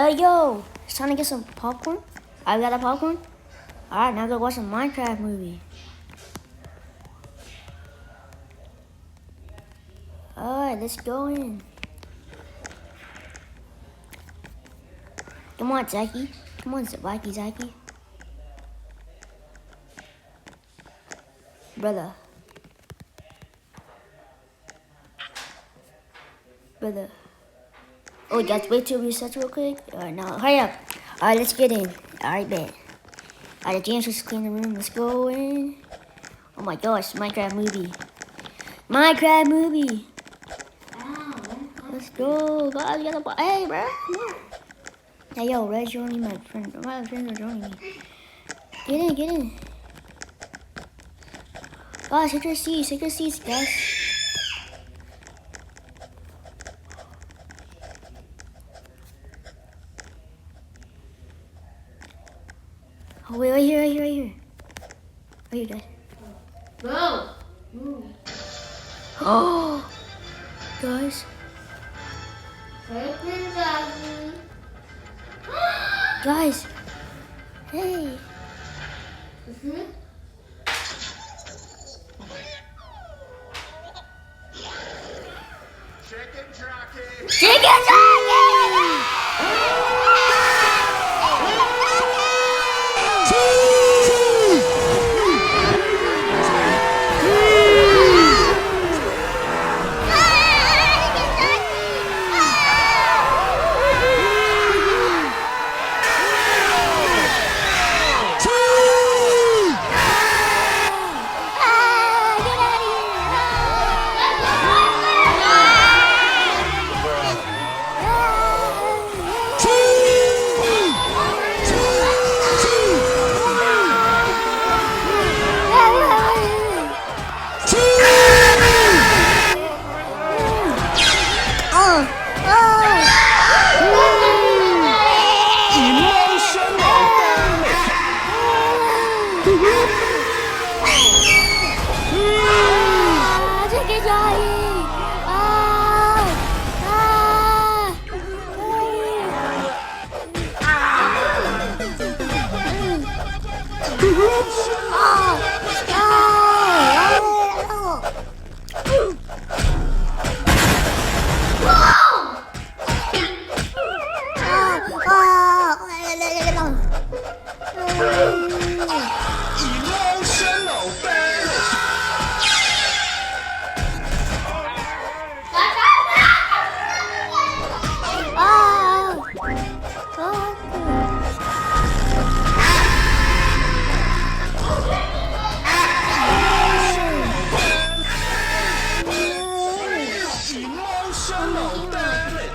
Yo, it's time to get some popcorn. I got a popcorn. Alright, now go watch a Minecraft movie. Alright, let's go in. Come on, Jockey. Come on, Jockey. Brother. Oh, guys, wait till we reset real quick. Alright, now, hurry up. Alright, let's get in. Alright, bet. Alright, James, just clean the room. Let's go in. Oh my gosh, Minecraft movie. Let's go. Guys, we gotta. Hey, bro. Come on. Hey, yo, Red joining my friend. My friends are joining me. Get in. Guys, take your seats, guys. Oh, wait, right here. Right here, guys. Go. Oh, guys. Guys. Hey. Chicken Jockey! Emotional damage.